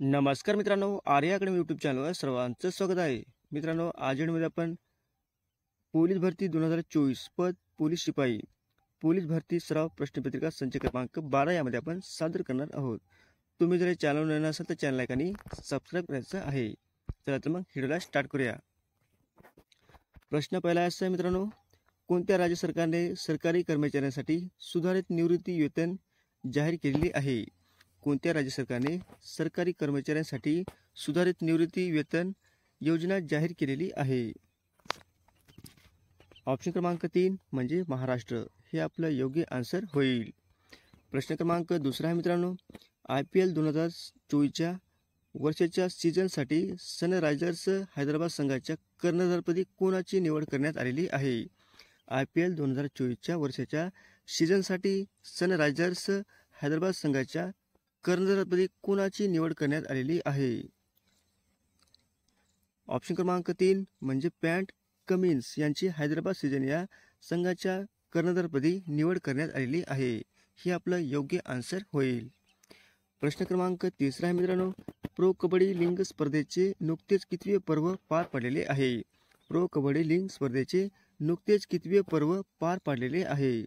नमस्कार मित्रांनो, Arya academy YouTube चॅनलवर सर्वांचं स्वागत आहे. मित्रांनो, आज मध्ये आपण पोलीस भरती 2024 पद पोलीस शिपाई पोलीस भरती सराव प्रश्नपत्रिका संच क्रमांक 12 यामध्ये आपण सादर करणार आहोत. तुम्ही जर चॅनल नवीन असाल तर चॅनल आणि सबस्क्राईब करायचं आहे. चला तर मग व्हिडिओला स्टार्ट करूया. प्रश्न पहिला असा आहे मित्रांनो, कोणत्या राज्य सरकारने सरकारी कर्मचाऱ्यांसाठी सुधारित निवृत्ती वेतन जाहीर केलेली आहे? कोणत्या राज्य सरकारने सरकारी कर्मचाऱ्यांसाठी सुधारित निवृत्ती वेतन योजना जाहीर केलेली आहे? ऑप्शन क्रमांक 3 म्हणजे महाराष्ट्र हे आपलं योग्य आन्सर होईल. प्रश्न क्रमांक दुसरा आहे मित्रांनो, IPL 2024च्या वर्षाच्या सीझनसाठी सनरायझर्स हैदराबाद संघाच्या कर्णधारपदी कोणाची निवड करण्यात आलेली आहे? IPL 2024च्या वर्षाच्या सीझनसाठी सनरायझर्स हैदराबाद संघाच्या कर्णधारपदी कोणाची निवड करण्यात आलेली आहे? ऑप्शन क्रमांक 3 म्हणजे पॅट कमिन्स यांची हैदराबाद सीझन या संघाच्या कर्णधारपदी निवड करण्यात आलेली आहे. हे आपलं योग्य आन्सर होईल. प्रश्न क्रमांक तिसरा आहे मित्रांनो, प्रो कबड्डी लीग स्पर्धेचे नुकतेच कितवे पर्व पार पडलेले आहे? प्रो कबड्डी लीग स्पर्धेचे नुकतेच कितवे पर्व पार पाडलेले आहे?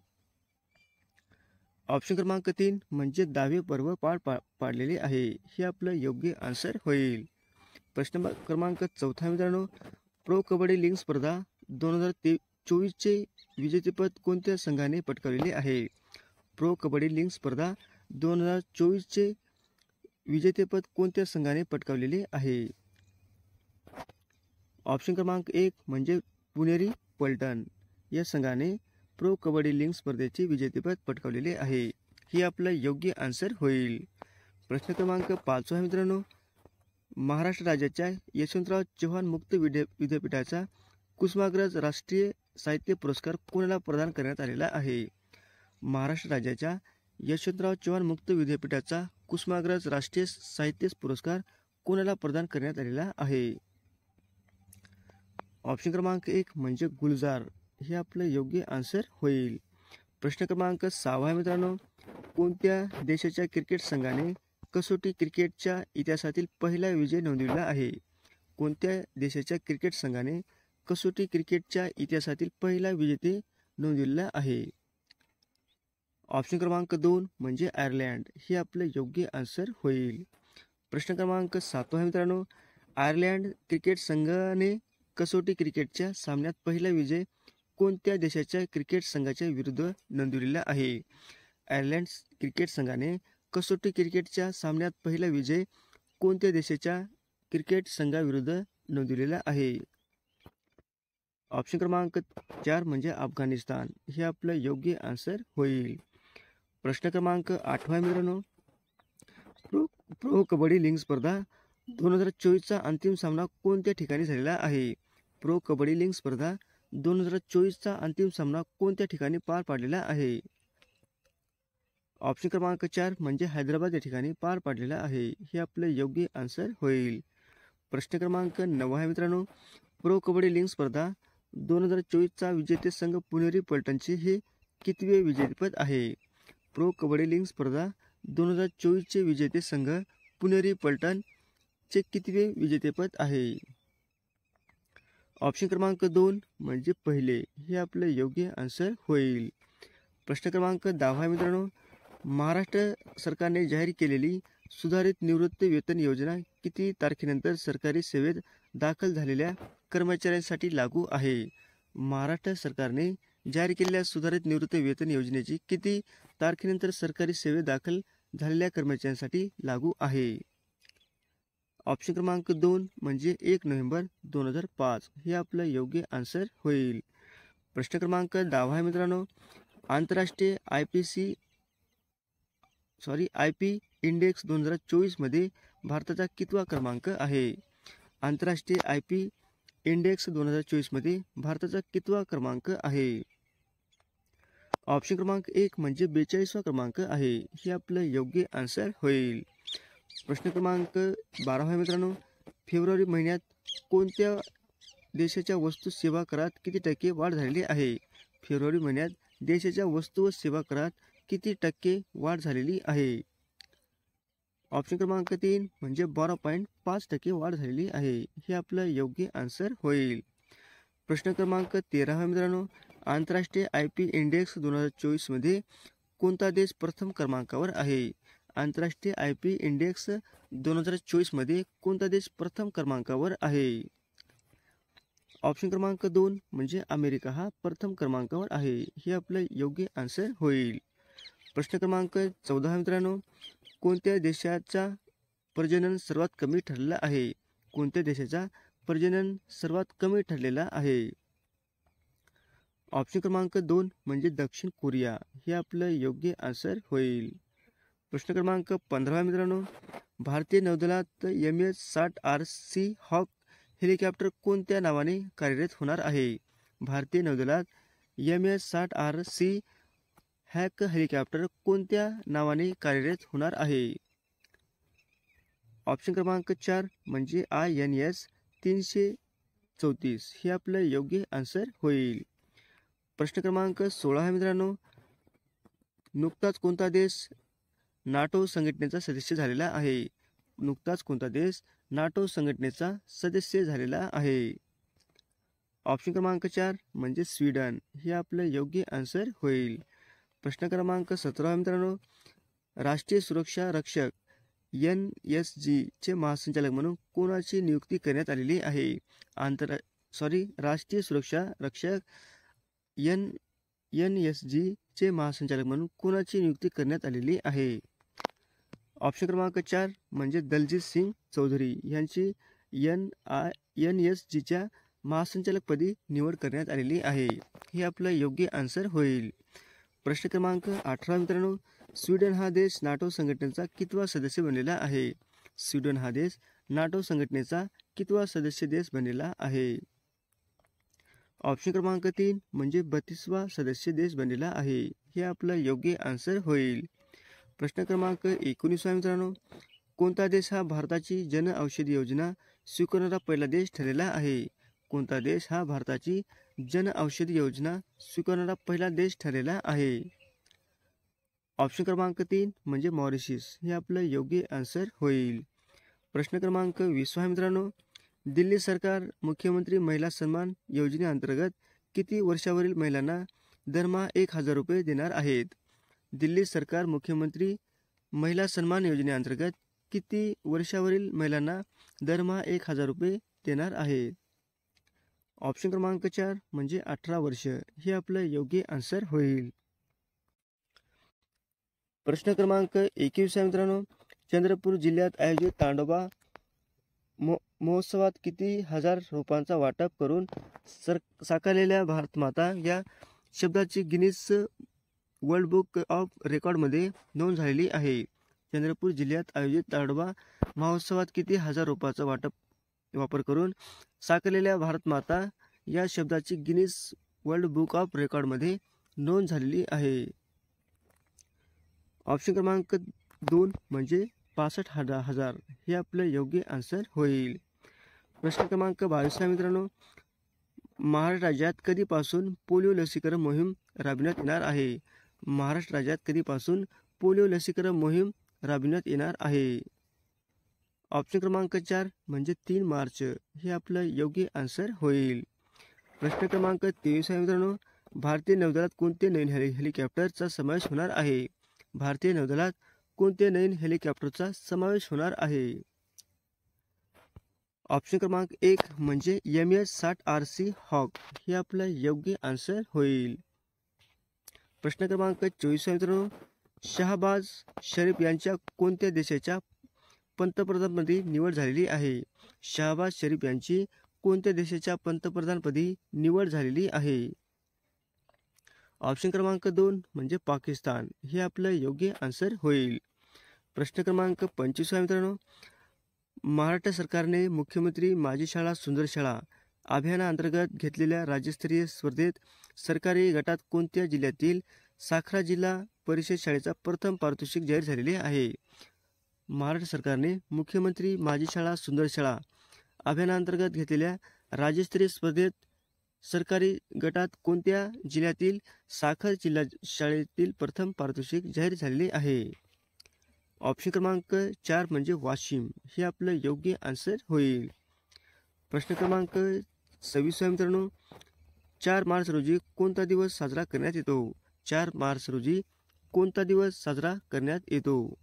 ऑप्शन क्रमांक 3 म्हणजे 10वे पर्व पार पाडलेले आहे. हे आपलं योग्य आन्सर होईल. प्रश्न क्रमांक चौथा मित्रांनो, प्रो कबड्डी लीग स्पर्धा 2024चे विजेतेपद कोणत्या संघाने पटकावलेले आहे? प्रो कबड्डी लीग स्पर्धा 2024चे विजेतेपद कोणत्या संघाने पटकावलेले आहे? ऑप्शन क्रमांक 1 म्हणजे पुणेरी पलटण या संघाने प्रो कबड्डी लीग स्पर्धेचे विजेतेपद पटकावलेले आहे. हे आपलं योग्य आन्सर होईल. प्रश्न क्रमांक 5 आहे मित्रांनो, महाराष्ट्र राज्याच्या यशवंतराव चव्हाण मुक्त विद्यापीठाचा कुसुमाग्रज राष्ट्रीय साहित्य पुरस्कार कोणाला प्रदान करण्यात आलेला आहे? महाराष्ट्र राज्याच्या यशवंतराव चव्हाण मुक्त विद्यापीठाचा कुसुमाग्रज राष्ट्रीय साहित्य पुरस्कार कोणाला प्रदान करण्यात आलेला आहे? ऑप्शन क्रमांक 1 म्हणजे गुलजार हे आपलं योग्य आन्सर होईल. प्रश्न क्रमांक 6 आहे मित्रांनो, कोणत्या देशाच्या क्रिकेट संघाने कसोटी क्रिकेटच्या इतिहासातील पहिला विजय नोंदविला आहे? कोणत्या देशाच्या क्रिकेट संघाने कसोटी क्रिकेटच्या इतिहासातील पहिला विजेते नोंदविला आहे? ऑप्शन क्रमांक 2 म्हणजे आयर्लंड हे आपलं योग्य आन्सर होईल. प्रश्न क्रमांक 7 आहे मित्रांनो, आयर्लंड क्रिकेट संघाने कसोटी क्रिकेटच्या सामन्यात पहिला विजय कोणत्या देशाच्या क्रिकेट संघाच्या विरुद्ध नोंदविलेला आहे? आयर्लंड क्रिकेट संघाने कसोटी क्रिकेटच्या सामन्यात पहिला विजय कोणत्या देशाच्या क्रिकेट संघाविरुद्ध नोंदविलेला आहे? ऑप्शन क्रमांक 4 म्हणजे अफगाणिस्तान हे आपलं योग्य आन्सर होईल. प्रश्न क्रमांक 8 आहे मित्रांनो, प्रो कबड्डी लीग स्पर्धा 2024चा अंतिम सामना कोणत्या ठिकाणी झालेला आहे? प्रो कबड्डी लीग स्पर्धा 2024चा अंतिम सामना कोणत्या ठिकाणी पार पाडलेला आहे? ऑप्शन क्रमांक 4 म्हणजे हैदराबाद या ठिकाणी पार पाडलेला आहे. हे आपलं योग्य आन्सर होईल. प्रश्न क्रमांक 9 आहे मित्रांनो, प्रो कबड्डी लीग स्पर्धा 2024चा विजेते संघ पुणेरी पलटणचे हे कितवे विजेतेपद आहे? प्रो कबड्डी लीग स्पर्धा 2024चे विजेते संघ पुणेरी पलटणचे कितवे विजेतेपद आहे? ऑप्शन क्रमांक 2 म्हणजे पहिले हे आपलं योग्य आन्सर होईल. प्रश्न क्रमांक 10 आहे मित्रांनो, महाराष्ट्र सरकारने जाहीर केलेली सुधारित निवृत्ती वेतन योजना किती तारखेनंतर सरकारी सेवेत दाखल झालेल्या कर्मचाऱ्यांसाठी लागू आहे? महाराष्ट्र सरकारने जाहीर केलेल्या सुधारित निवृत्ती वेतन योजनेची किती तारखेनंतर सरकारी सेवेत दाखल झालेल्या कर्मचाऱ्यांसाठी लागू आहे? ऑप्शन क्रमांक 2 म्हणजे 1 नोव्हेंबर 2005 हे आपलं योग्य आन्सर होईल. प्रश्न क्रमांक 10 आहे मित्रांनो, आंतरराष्ट्रीय IP इंडेक्स 2024 मध्ये भारताचा कितवा क्रमांक आहे? आंतरराष्ट्रीय IP इंडेक्स 2024 मध्ये भारताचा कितवा क्रमांक आहे? ऑप्शन क्रमांक 1 म्हणजे 42वा क्रमांक आहे. हे आपलं योग्य आन्सर होईल. प्रश्न क्रमांक 12 आहे मित्रांनो, फेब्रुवारी महिन्यात कोणत्या देशाच्या वस्तू सेवा करात किती टक्के वाढ झालेली आहे? फेब्रुवारी महिन्यात देशाच्या वस्तू व सेवा करात किती टक्के वाढ झालेली आहे? ऑप्शन क्रमांक 3 म्हणजे 12.5% वाढ झालेली आहे. हे आपलं योग्य आन्सर होईल. प्रश्न क्रमांक 13 मित्रांनो, आंतरराष्ट्रीय IP इंडेक्स 2024 मध्ये कोणता देश प्रथम क्रमांकावर आहे? आंतरराष्ट्रीय IP इंडेक्स 2024 मध्ये कोणता देश प्रथम क्रमांकावर आहे? ऑप्शन क्रमांक 2 म्हणजे अमेरिका हा प्रथम क्रमांकावर आहे. हे आपलं योग्य आन्सर होईल. प्रश्न क्रमांक 14 मित्रांनो, कोणत्या देशाचा प्रजनन सर्वात कमी ठरलेला आहे? कोणत्या देशाचा प्रजनन सर्वात कमी ठरलेला आहे? ऑप्शन क्रमांक 2 म्हणजे दक्षिण कोरिया. हे आपलं योग्य आन्सर होईल. प्रश्न क्रमांक 15 मित्रांनो, भारतीय नौदलात MS-60RC हॉक हेलिकॉप्टर कोणत्या नावाने कार्यरत होणार आहे? भारतीय नौदलात MS-60RC हॅक हेलिकॉप्टर कोणत्या नावाने कार्यरत होणार आहे? ऑप्शन क्रमांक 4 म्हणजे INS 334. हे आपलं योग्य आन्सर होईल. प्रश्न क्रमांक 16 मित्रांनो, नुकताच कोणता देश NATO संघटनेचा सदस्य झालेला आहे? नुकताच कोणता देश NATO संघटनेचा सदस्य झालेला आहे? ऑप्शन क्रमांक 4 म्हणजे स्वीडन. हे आपलं योग्य आन्सर होईल. प्रश्न क्रमांक 17 मित्रांनो, राष्ट्रीय सुरक्षा रक्षक NSG चे महासंचालक म्हणून कोणाची नियुक्ती करण्यात आलेली आहे? राष्ट्रीय सुरक्षा रक्षक NSG चे महासंचालक म्हणून कोणाची नियुक्ती करण्यात आलेली आहे? ऑप्शन क्रमांक 4 म्हणजे दलजीत सिंग चौधरी यांची NSGच्या महासंचालकपदी निवड करण्यात आलेली आहे. हे आपलं योग्य आन्सर होईल. प्रश्न क्रमांक 18 मित्रांनो, स्वीडन हा देश NATO संघटनेचा कितवा सदस्य बनलेला आहे? स्वीडन हा देश NATO संघटनेचा कितवा सदस्य देश बनलेला आहे? ऑप्शन क्रमांक 3 म्हणजे 32वा सदस्य देश बनलेला आहे. हे आपलं योग्य आन्सर होईल. प्रश्न क्रमांक 19 मित्रांनो, कोणता देश हा भारताची जन औषधी योजना स्वीकारणारा पहिला देश ठरलेला आहे? कोणता देश हा भारताची जन औषधी योजना स्वीकारणारा पहिला देश ठरलेला आहे? ऑप्शन क्रमांक 3 म्हणजे मॉरिशस. हे आपलं योग्य आन्सर होईल. प्रश्न क्रमांक 20 मित्रांनो, दिल्ली सरकार मुख्यमंत्री महिला सन्मान योजनेअंतर्गत किती वर्षावरील महिलांना दरमहा 1,000 रुपये देणार आहेत? दिल्ली सरकार मुख्यमंत्री महिला सन्मान योजनेअंतर्गत किती वर्षावरील महिलांना दरमहा 1,000 रुपये देणार आहे? ऑप्शन क्रमांक 4 म्हणजे 18 वर्ष. हे आपलं योग्य आन्सर होईल. प्रश्न क्रमांक 21 मित्रांनो, चंद्रपूर जिल्ह्यात आयोजित तांडोबा महोत्सवात किती हजार रोपांचा वाटप करून साकारलेल्या भारतमाता या शब्दाची गिनीज वर्ल्ड बुक ऑफ रेकॉर्डमध्ये नोंद झालेली आहे? चंद्रपूर जिल्ह्यात आयोजित ताडोबा महोत्सवात किती हजार रोपांचा वापर करून साकारलेल्या भारतमाता या शब्दाची गिनीज वर्ल्ड बुक ऑफ रेकॉर्डमध्ये नोंद झालेली आहे? ऑप्शन क्रमांक 2 म्हणजे 65,000. हे आपलं योग्य आन्सर होईल. प्रश्न क्रमांक 22 मित्रांनो, महाराष्ट्र राज्यात कधीपासून पोलिओ लसीकरण मोहीम राबविण्यात येणार आहे? महाराष्ट्र राज्यात कधीपासून पोलिओ लसीकरण मोहीम राबविण्यात येणार आहे? ऑप्शन क्रमांक 4 म्हणजे 3 मार्च. हे आपलं योग्य आन्सर होईल. प्रश्न क्रमांक 23 मित्रांनो, भारतीय नौदलात कोणते नवीन हेलिकॉप्टरचा समावेश होणार आहे? भारतीय नौदलात कोणते नवीन हेलिकॉप्टरचा समावेश होणार आहे? ऑप्शन क्रमांक 1 म्हणजे MS-60RC हॉक. हे आपलं योग्य आन्सर होईल. प्रश्न क्रमांक 24 मित्रांनो, शहबाज शरीफ यांच्या कोणत्या देशाच्या पंतप्रधानपदी निवड झालेली आहे? शहबाज शरीफ यांची कोणत्या देशाच्या पंतप्रधानपदी निवड झालेली आहे? ऑप्शन क्रमांक 2 म्हणजे पाकिस्तान. हे आपलं योग्य आन्सर होईल. प्रश्न क्रमांक 25 मित्रांनो, महाराष्ट्र सरकारने मुख्यमंत्री माझी शाळा सुंदर शाळा अभियानाअंतर्गत घेतलेल्या राज्यस्तरीय स्पर्धेत सरकारी गटात कोणत्या जिल्ह्यातील साखरा जिल्हा परिषद शाळेचा प्रथम पारितोषिक जाहीर झालेले आहे? महाराष्ट्र सरकारने मुख्यमंत्री माझी शाळा सुंदर शाळा अभियानाअंतर्गत घेतलेल्या राज्यस्तरीय स्पर्धेत सरकारी गटात कोणत्या जिल्ह्यातील साखर जिल्हा शाळेतील प्रथम पारितोषिक जाहीर झालेले आहे? ऑप्शन क्रमांक 4 म्हणजे वाशिम हे आपलं योग्य आन्सर होईल. प्रश्न क्रमांक 26 मित्रांनो, 4 मार्च रोजी कोणता दिवस साजरा करण्यात येतो? 4 मार्च रोजी कोणता दिवस साजरा करण्यात येतो?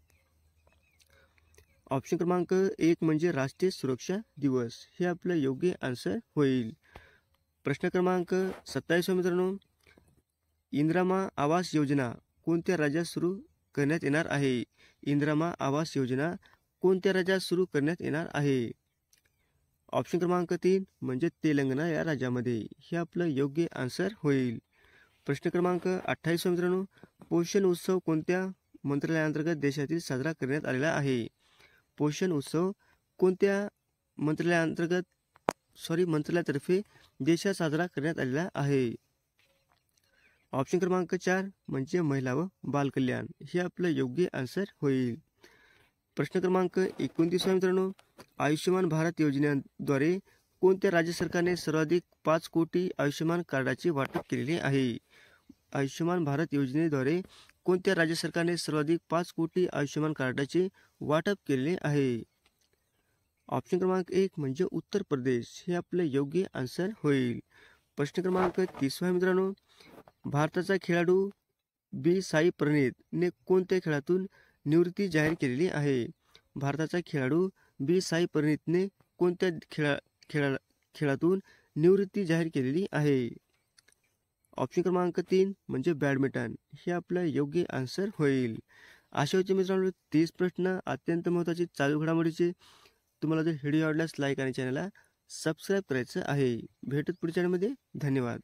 ऑप्शन क्रमांक 1 म्हणजे राष्ट्रीय सुरक्षा दिवस हे आपलं योग्य आन्सर होईल. प्रश्न क्रमांक 27 मित्रांनो, इंदिरा आवास योजना कोणत्या राज्यात सुरू करण्यात येणार आहे? इंदिरा आवास योजना कोणत्या राज्यात सुरू करण्यात येणार आहे? ऑप्शन क्रमांक 3 म्हणजे तेलंगणा या राज्यामध्ये हे आपलं योग्य आन्सर होईल. प्रश्न क्रमांक 28 मित्रांनो, पोषण उत्सव कोणत्या मंत्रालयाअंतर्गत देशातील साजरा करण्यात आलेला आहे? पोषण उत्सव कोणत्या मंत्रालयातर्फे देशात साजरा करण्यात आलेला आहे? ऑप्शन क्रमांक 4 म्हणजे महिला व बालकल्याण हे आपलं योग्य आन्सर होईल. प्रश्न क्रमांक 29 मित्रांनो, आयुष्यमान भारत योजनेद्वारे कोणत्या राज्य सरकारने सर्वाधिक 5 कोटी आयुष्यमान कार्डाचे वाटप केलेले आहे? आयुष्यमान भारत योजनेद्वारे कोणत्या राज्य सरकारने सर्वाधिक 5 कोटी आयुष्यमान कार्डाचे वाटप केलेले आहे? ऑप्शन क्रमांक 1 म्हणजे उत्तर प्रदेश हे आपलं योग्य आन्सर होईल. प्रश्न क्रमांक 30 मित्रांनो, भारताचा खेळाडू बी साई प्रणीतने कोणत्या खेळातून निवृत्ती जाहीर केलेली आहे? भारताचा खेळाडू बी साई प्रणीतने कोणत्या खेळातून निवृत्ती जाहीर केलेली आहे? ऑप्शन क्रमांक 3 म्हणजे बॅडमिंटन हे आपलं योग्य आन्सर होईल. अशा होते मित्रांनो 30 प्रश्न अत्यंत महत्त्वाचे चालू घडामोडीचे. तुम्हाला जर व्हिडिओ आवडल्यास लाईक आणि चॅनलला सबस्क्राईब करायचं आहे. भेटत पुढच्या चॅनलमध्ये. धन्यवाद.